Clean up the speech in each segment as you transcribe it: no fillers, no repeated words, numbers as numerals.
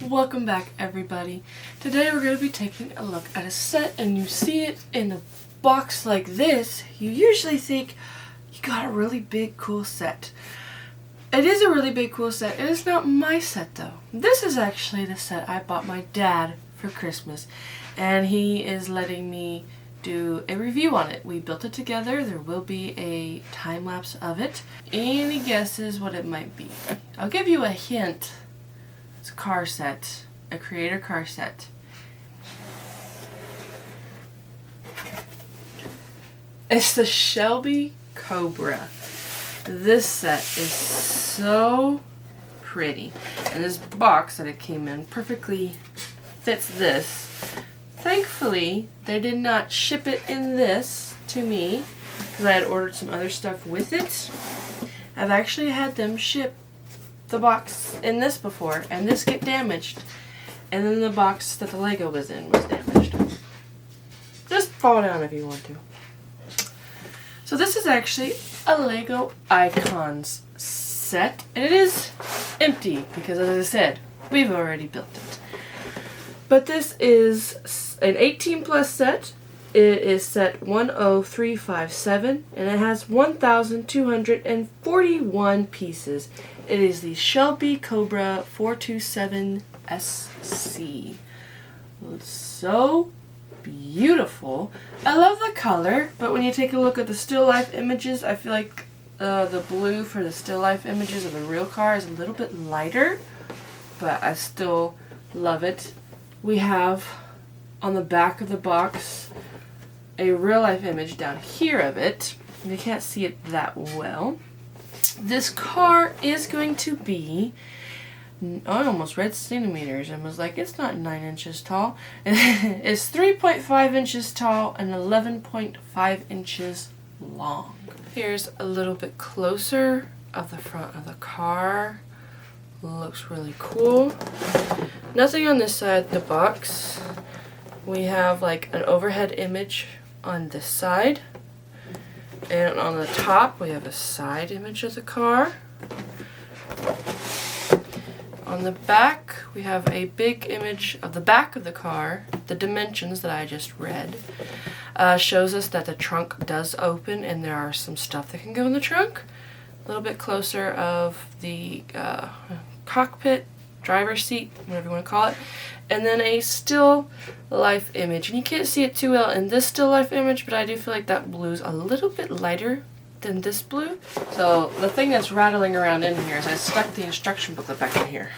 Welcome back, everybody. Today we're going to be taking a look at a set, and you see it in a box like this, you usually think you got a really big cool set. It is a really big cool set. It is not my set though. This is actually the set I bought my dad for Christmas, and he is letting me do a review on it. We built it together. There will be a time lapse of it. Any guesses what it might be? I'll give you a hint. It's a car set, a creator car set. It's the Shelby Cobra. This set is so pretty, and this box that it came in perfectly fits this. Thankfully, they did not ship it in this to me because I had ordered some other stuff with it. I've actually had them ship the box in this before, and this get damaged, and then the box that the Lego was in was damaged. Just fall down if you want to. So this is actually a Lego Icons set, and it is empty because, as I said, we've already built it. But this is an 18 plus set. It is set 10357, and it has 1,241 pieces. It is the Shelby Cobra 427SC. It's so beautiful. I love the color, but when you take a look at the still life images, I feel like the blue for the still life images of the real car is a little bit lighter, but I still love it. We have on the back of the box a real life image down here of it. You can't see it that well. This car is going to be, I almost read centimeters and was like, it's not 9 inches tall. It's 3.5 inches tall and 11.5 inches long. Here's a little bit closer of the front of the car. Looks really cool. Nothing on this side of the box. We have like an overhead image on this side. And on the top, we have a side image of the car. On the back, we have a big image of the back of the car. The dimensions that I just read shows us that the trunk does open, and there are some stuff that can go in the trunk. A little bit closer of the cockpit, driver's seat, whatever you want to call it. And then a still life image. And you can't see it too well in this still life image, but I do feel like that blue is a little bit lighter than this blue. So the thing that's rattling around in here is I stuck the instruction booklet back in here,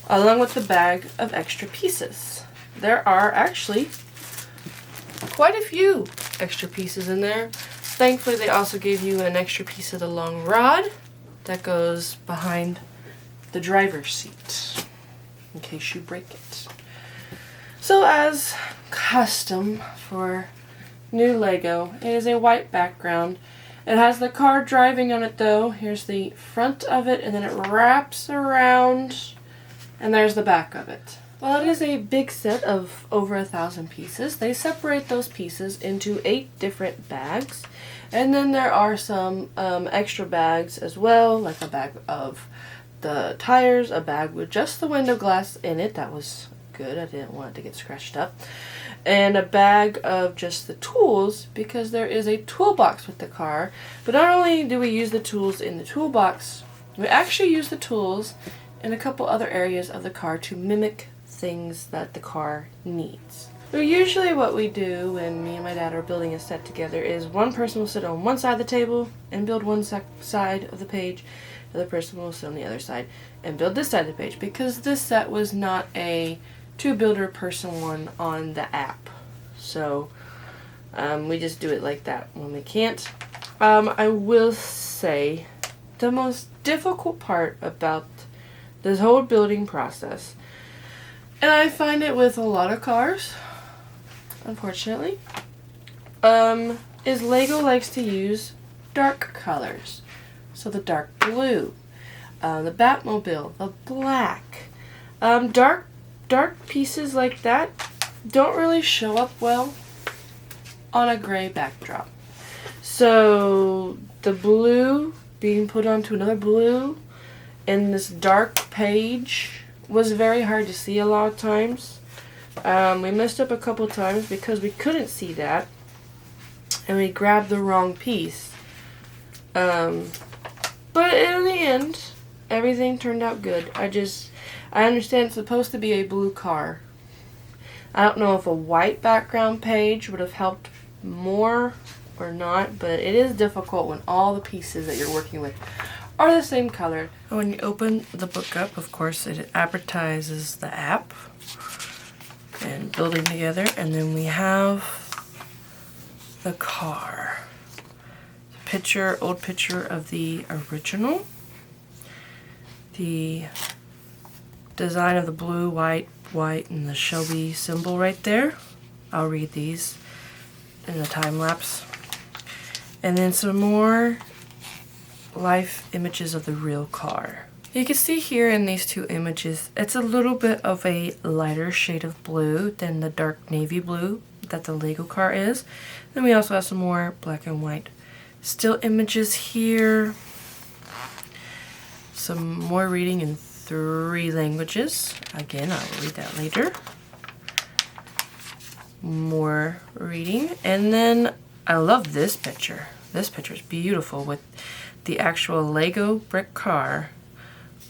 along with the bag of extra pieces. There are actually quite a few extra pieces in there. Thankfully, they also gave you an extra piece of the long rod that goes behind the driver's seat in case you break it. So, as custom for new Lego, it is a white background. It has the car driving on it though. Here's the front of it, and then it wraps around, and there's the back of it. Well, it is a big set of over 1,000 pieces. They separate those pieces into 8 different bags, and then there are some extra bags as well, like a bag of the tires, a bag with just the window glass in it. That was good. I didn't want it to get scratched up. And a bag of just the tools, because there is a toolbox with the car. But not only do we use the tools in the toolbox, we actually use the tools in a couple other areas of the car to mimic things that the car needs. So usually what we do when me and my dad are building a set together is one person will sit on one side of the table and build one side of the page. The other person will sit on the other side and build this side of the page, because this set was not a 2-builder person one on the app. So we just do it like that when we can't. I will say the most difficult part about this whole building process, and I find it with a lot of cars, unfortunately, is Lego likes to use dark colors. So the dark blue, the Batmobile, the black. Dark pieces like that don't really show up well on a gray backdrop. So the blue being put onto another blue in this dark page was very hard to see a lot of times. We messed up a couple times because we couldn't see that and we grabbed the wrong piece. But in the end, everything turned out good. I understand it's supposed to be a blue car. I don't know if a white background page would have helped more or not, but it is difficult when all the pieces that you're working with are the same color. When you open the book up, of course, it advertises the app and building together, and then we have the car. Old picture of the original. The design of the blue, white, and the Shelby symbol right there. I'll read these in the time lapse. And then some more life images of the real car. You can see here in these two images, it's a little bit of a lighter shade of blue than the dark navy blue that the Lego car is. Then we also have some more black and white still images here. Some more reading in 3 languages. Again, I will read that later. More reading. And then I love this picture. This picture is beautiful with the actual Lego brick car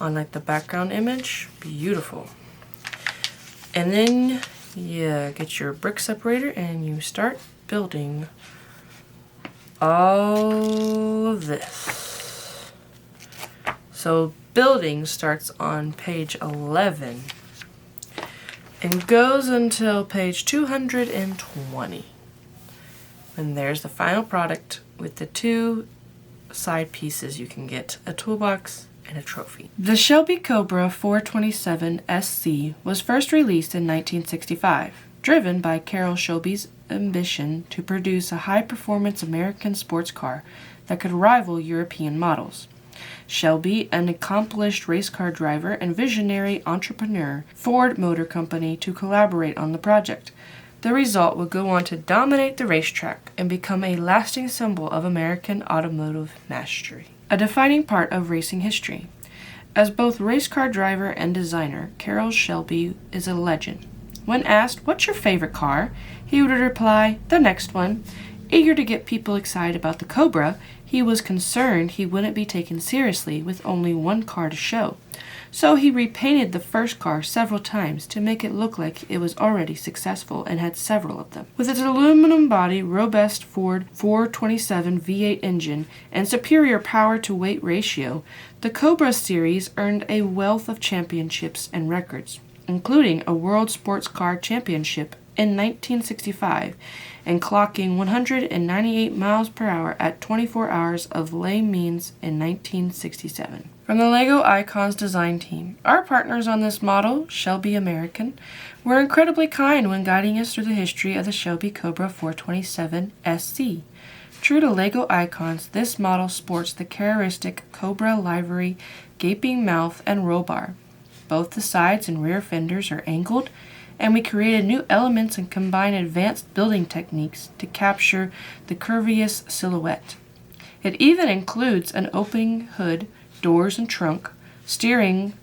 on like the background image. Beautiful. And then you get your brick separator and you start building all of this. So building starts on page 11 and goes until page 220. And there's the final product with the 2 side pieces you can get, a toolbox and a trophy. The Shelby Cobra 427 SC was first released in 1965, driven by Carroll Shelby's ambition to produce a high-performance American sports car that could rival European models. Shelby, an accomplished race car driver and visionary entrepreneur, Ford Motor Company to collaborate on the project. The result would go on to dominate the racetrack and become a lasting symbol of American automotive mastery, a defining part of racing history. As both race car driver and designer, Carroll Shelby is a legend. When asked, "What's your favorite car?" he would reply, "The next one." Eager to get people excited about the Cobra, he was concerned he wouldn't be taken seriously with only one car to show. So he repainted the first car several times to make it look like it was already successful and had several of them. With its aluminum body, robust Ford 427 V8 engine, and superior power-to-weight ratio, the Cobra series earned a wealth of championships and records, including a World Sports Car Championship in 1965 and clocking 198 miles per hour at 24 hours of Le Mans in 1967. From the LEGO Icons design team, our partners on this model, Shelby American, were incredibly kind when guiding us through the history of the Shelby Cobra 427 SC. True to LEGO Icons, this model sports the characteristic Cobra livery, gaping mouth, and roll bar. Both the sides and rear fenders are angled, and we created new elements and combined advanced building techniques to capture the curvious silhouette. It even includes an opening hood, doors and trunk, steering,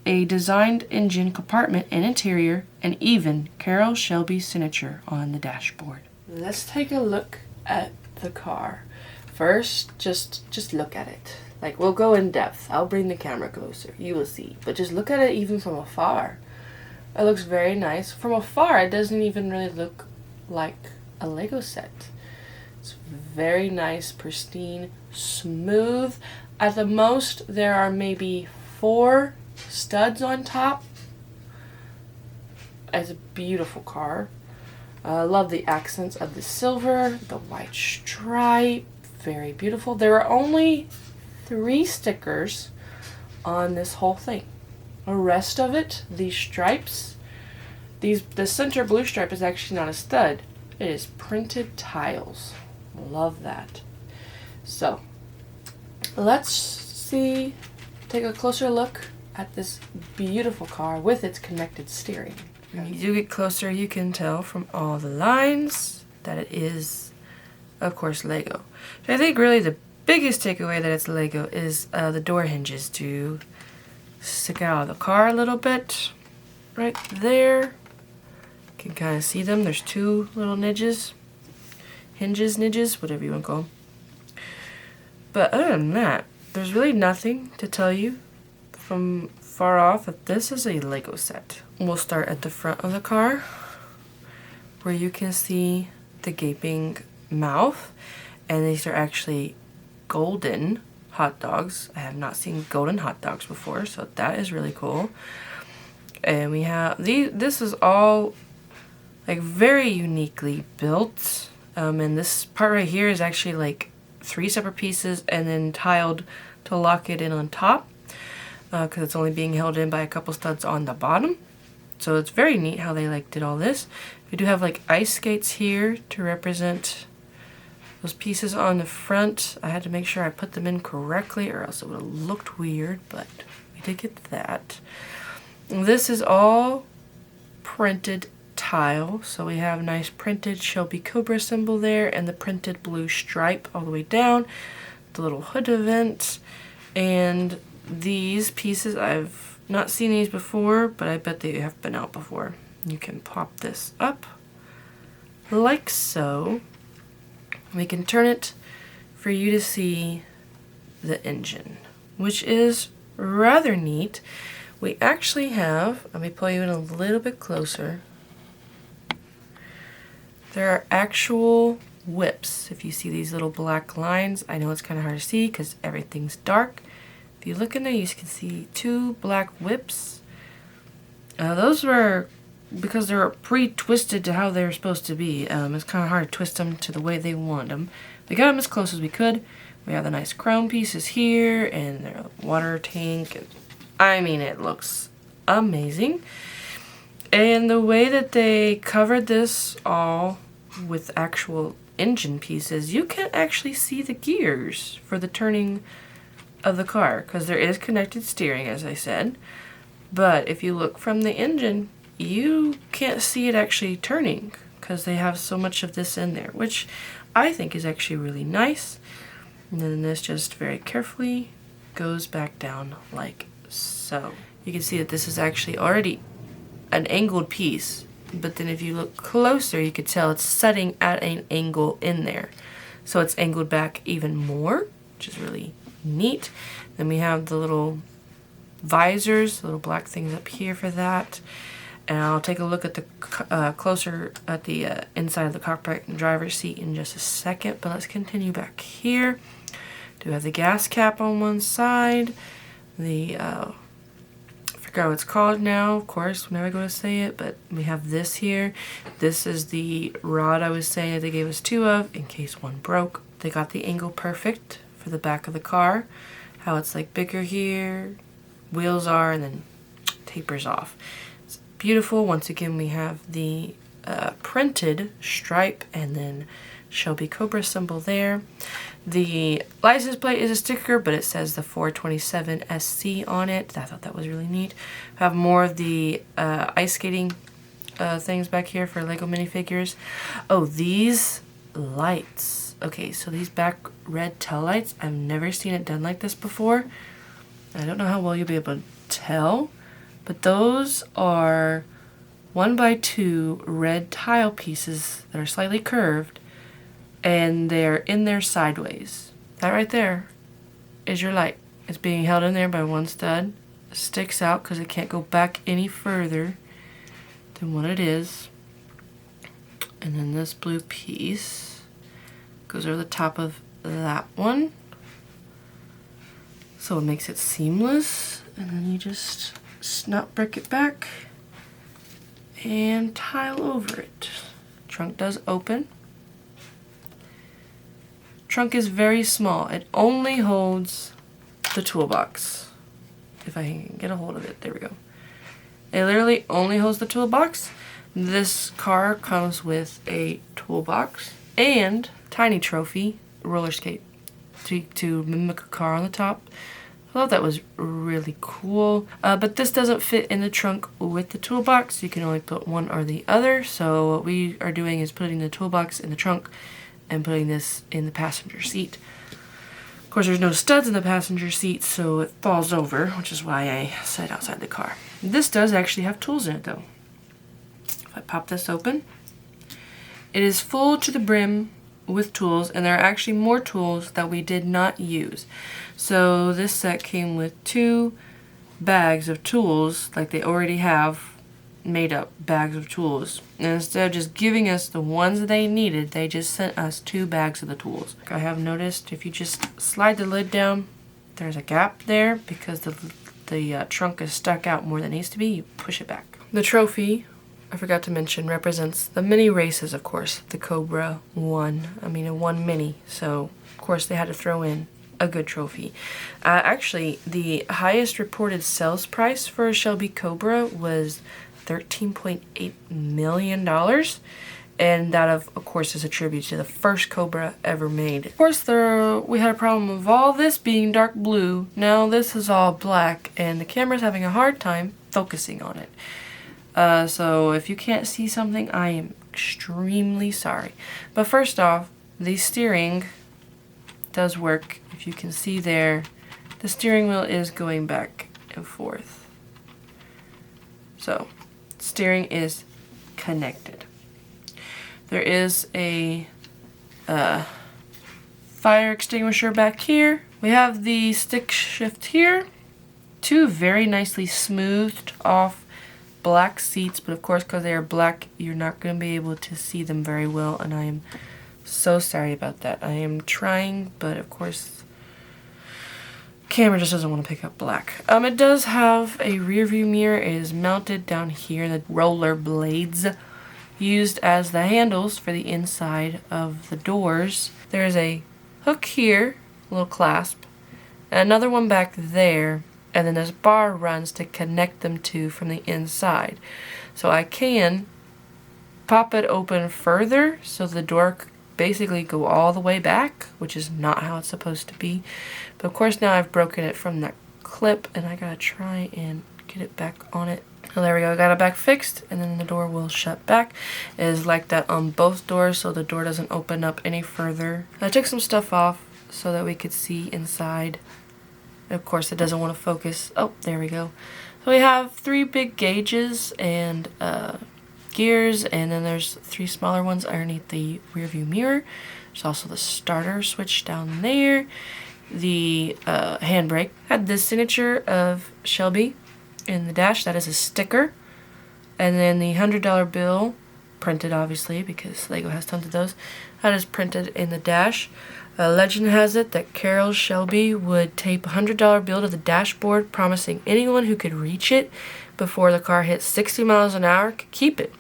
a designed engine compartment and interior, and even Carroll Shelby's signature on the dashboard. Let's take a look at the car. First, just look at it. Like, we'll go in depth. I'll bring the camera closer. You will see. But just look at it even from afar. It looks very nice. From afar, it doesn't even really look like a Lego set. It's very nice, pristine, smooth. At the most, there are maybe 4 studs on top. It's a beautiful car. I love the accents of the silver, the white stripe. Very beautiful. There are only 3 stickers on this whole thing. The rest of it, these stripes, the center blue stripe is actually not a stud. It is printed tiles. Love that. So, let's take a closer look at this beautiful car with its connected steering. When you do get closer, you can tell from all the lines that it is, of course, Lego. So I think really the biggest takeaway that it's Lego is the door hinges do stick out of the car a little bit. Right there. You can kind of see them. There's two little nidges. Hinges, whatever you want to call them. But other than that, there's really nothing to tell you from far off that this is a Lego set. We'll start at the front of the car, where you can see the gaping mouth, and these are actually golden hot dogs. I have not seen golden hot dogs before, so that is really cool. And we have this is all like very uniquely built. And this part right here is actually like 3 separate pieces and then tiled to lock it in on top, because it's only being held in by a couple studs on the bottom. So it's very neat how they like did all this. We do have like ice skates here to represent those pieces on the front. I had to make sure I put them in correctly or else it would have looked weird, but we did get that. And this is all printed tile, so we have a nice printed Shelby Cobra symbol there and the printed blue stripe all the way down, the little hood event, and these pieces, I've not seen these before, but I bet they have been out before. You can pop this up like so. We can turn it for you to see the engine, which is rather neat. We actually have, let me pull you in a little bit closer. There are actual whips. If you see these little black lines, I know it's kind of hard to see because everything's dark. If you look in there, you can see 2 black whips. Those were, because they were pre-twisted to how they were supposed to be, it's kind of hard to twist them to the way they want them. We got them as close as we could. We have the nice chrome pieces here and their water tank. And, I mean, it looks amazing. And the way that they covered this all with actual engine pieces, you can actually see the gears for the turning of the car, because there is connected steering, as I said. But if you look from the engine, you can't see it actually turning because they have so much of this in there, which I think is actually really nice. And then this just very carefully goes back down like so. You can see that this is actually already an angled piece, but then if you look closer, you could tell it's setting at an angle in there. So it's angled back even more, which is really neat. Then we have the little visors, the little black things up here for that. And I'll take a look at the closer at the inside of the cockpit and driver's seat in just a second, but let's continue back here. Do have the gas cap on one side, the I forgot what it's called now, of course, whenever I go to say it, but we have this here. This is the rod I was saying that they gave us 2 of in case one broke. They got the angle perfect for the back of the car, how it's like bigger here, wheels are, and then tapers off. It's beautiful. Once again, we have the printed stripe and then Shelby Cobra symbol there. The license plate is a sticker, but it says the 427 SC on it. I thought that was really neat. I have more of the ice skating things back here for Lego minifigures. Oh, these lights. Okay, so these back red tail lights, I've never seen it done like this before. I don't know how well you'll be able to tell, but those are 1x2 red tile pieces that are slightly curved, and they're in there sideways. That right there is your light. It's being held in there by one stud. It sticks out because it can't go back any further than what it is. And then this blue piece goes over the top of that one. So it makes it seamless. And then you just snap brick it back and tile over it. Trunk does open. Trunk is very small. It only holds the toolbox. If I can get a hold of it, there we go. It literally only holds the toolbox. This car comes with a toolbox and tiny trophy roller skate to mimic a car on the top. I thought that was really cool. But this doesn't fit in the trunk with the toolbox. You can only put one or the other. So what we are doing is putting the toolbox in the trunk and putting this in the passenger seat. course, there's no studs in the passenger seat, so it falls over, which is why I sat outside the car. This does actually have tools in it, though. If I pop this open, it is full to the brim with tools, and there are actually more tools that we did not use. So this set came with 2 bags of tools, like they already have made up bags of tools. And instead of just giving us the ones that they needed, they just sent us 2 bags of the tools. I have noticed if you just slide the lid down, there's a gap there because the trunk is stuck out more than it needs to be. You push it back. The trophy, I forgot to mention, represents the mini races, of course. The Cobra 1. I mean, a 1 mini. So, of course, they had to throw in a good trophy. Actually, the highest reported sales price for a Shelby Cobra was $13.8 million. And that, of course, is attributed to the first Cobra ever made. Of course, we had a problem of all this being dark blue. Now this is all black, and the camera's having a hard time focusing on it. So if you can't see something, I am extremely sorry. But first off, the steering does work. If you can see there, the steering wheel is going back and forth. So, steering is connected. There is a fire extinguisher back here. We have the stick shift here. 2 very nicely smoothed off black seats, but of course because they are black, you're not going to be able to see them very well, and I am so sorry about that. I am trying, but of course camera just doesn't want to pick up black. It does have a rear view mirror. It is mounted down here. The roller blades used as the handles for the inside of the doors. There's a hook here, a little clasp, and another one back there, and then this bar runs to connect them two from the inside. So I can pop it open further so the door basically go all the way back, which is not how it's supposed to be. But of course now I've broken it from that clip, and I gotta try and get it back on it. Oh, there we go, I got it back fixed, and then the door will shut back. It is like that on both doors, so the door doesn't open up any further. I took some stuff off so that we could see inside. Of course it doesn't want to focus. Oh, there we go. So we have 3 big gauges and gears, and then there's 3 smaller ones underneath the rear view mirror. There's also the starter switch down there. The handbrake had the signature of Shelby in the dash. That is a sticker. And then the $100 bill, printed obviously because LEGO has tons of those, that is printed in the dash. Legend has it that Carol Shelby would tape a $100 bill to the dashboard, promising anyone who could reach it before the car hit 60 miles an hour could keep it.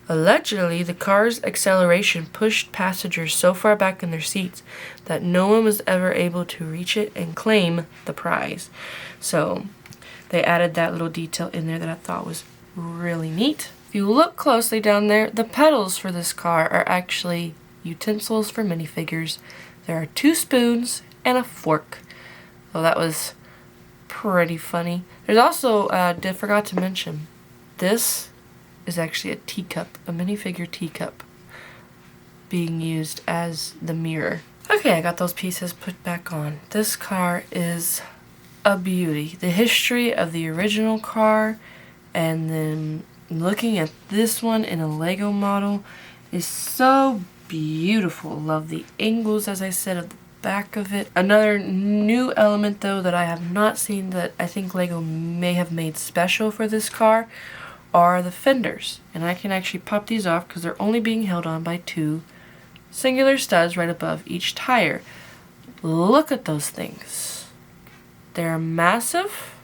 Allegedly, the car's acceleration pushed passengers so far back in their seats that no one was ever able to reach it and claim the prize. So they added that little detail in there that I thought was really neat. If you look closely down there, the pedals for this car are actually utensils for minifigures. There are 2 spoons and a fork. So that was pretty funny. There's also, forgot to mention, this is actually a teacup, a minifigure teacup being used as the mirror. Okay, I got those pieces put back on. This car is a beauty. The history of the original car and then looking at this one in a LEGO model is so beautiful. Love the angles, as I said, of the back of it. Another new element though that I have not seen that I think LEGO may have made special for this car are the fenders. And I can actually pop these off because they're only being held on by 2 singular studs right above each tire. Look at those things. They're massive.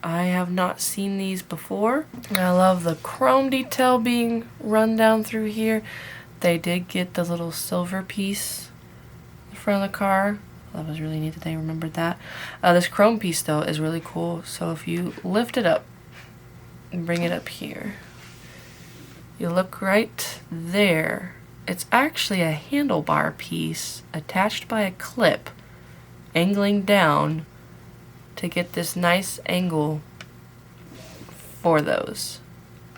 I have not seen these before. And I love the chrome detail being run down through here. They did get the little silver piece in front of the car. That was really neat that they remembered that. This chrome piece though is really cool. So if you lift it up and bring it up here, you look right there. It's actually a handlebar piece attached by a clip angling down to get this nice angle for those.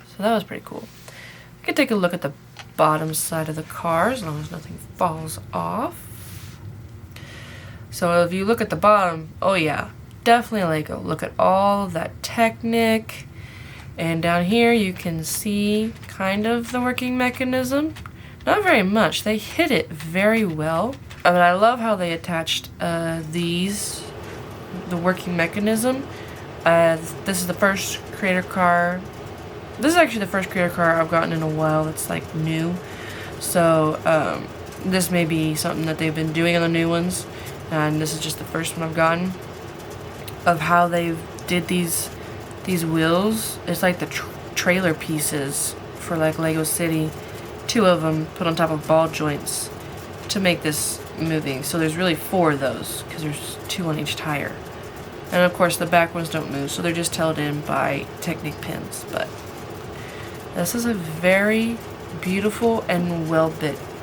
So that was pretty cool. You can take a look at the bottom side of the car as long as nothing falls off. So if you look at the bottom, oh yeah, definitely Lego. Look at all of that Technic. And down here you can see kind of the working mechanism. Not very much. They hit it very well. But I love how they attached the working mechanism. This is the first creator car. This is actually the first creator car I've gotten in a while that's like new. So this may be something that they've been doing on the new ones. And this is just the first one I've gotten. Of how they did these wheels. It's like the trailer pieces for like Lego City. 2 of them put on top of ball joints to make this moving. So there's really 4 of those because there's 2 on each tire. And of course the back ones don't move, so they're just held in by Technic pins. But this is a very beautiful and well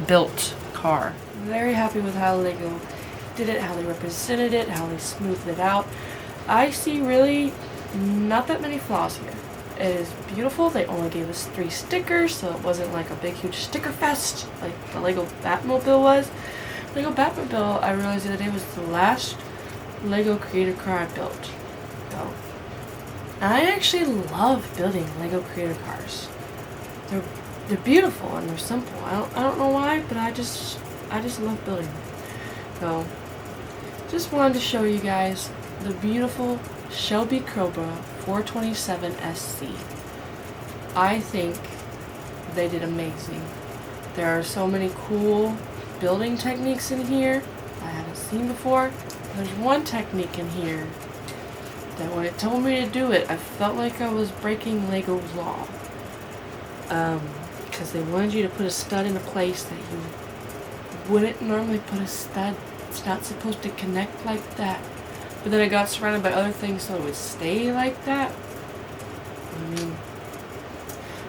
built car. Very happy with how Lego did it, how they represented it, how they smoothed it out. I see really not that many flaws here. It is beautiful. They only gave us 3 stickers, so it wasn't like a big huge sticker fest like the Lego Batmobile was. Lego Batmobile, I realized the other day, was the last Lego creator car I built. So, I actually love building Lego creator cars. They're beautiful and they're simple. I don't know why, but I just love building them. So, just wanted to show you guys the beautiful Shelby Cobra 427 SC. I think they did amazing. There are so many cool building techniques in here I haven't seen before. There's one technique in here that when it told me to do it, I felt like I was breaking Lego's law. Because they wanted you to put a stud in a place that you wouldn't normally put a stud. It's not supposed to connect like that. But then it got surrounded by other things so it would stay like that. I mean,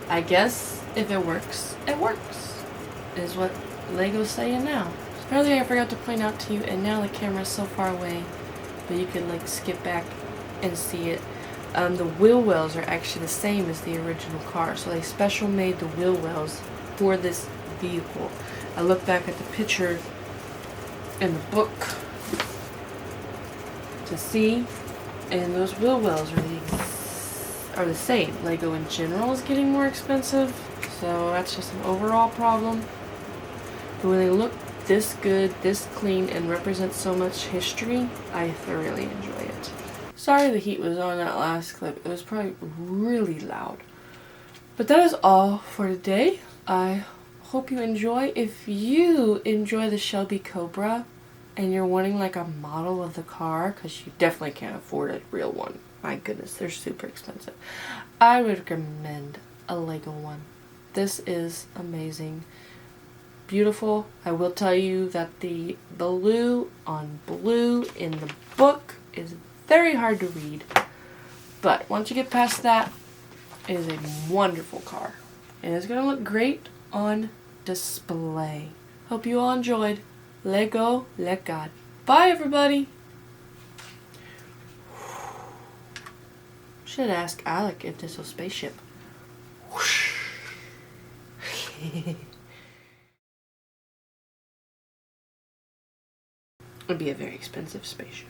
I guess if it works, it works. Is what Lego's saying now. Apparently I forgot to point out to you, and now the camera's so far away, but you can like skip back and see it. The wheel wells are actually the same as the original car, so they special made the wheel wells for this vehicle. I looked back at the picture in the book to see, and those wheel wells are the same. Lego in general is getting more expensive, so that's just an overall problem. But when they look this good, this clean, and represent so much history, I thoroughly enjoy it. Sorry the heat was on that last clip. It was probably really loud. But that is all for today. I hope you enjoy. If you enjoy the Shelby Cobra and you're wanting like a model of the car, because you definitely can't afford a real one. My goodness, they're super expensive. I would recommend a Lego one. This is amazing. Beautiful. I will tell you that the blue on blue in the book is very hard to read. But once you get past that, it is a wonderful car. And it's going to look great on display. Hope you all enjoyed. Lego, let God. Bye, everybody. Should ask Alec if this was a spaceship. It'd be a very expensive spaceship.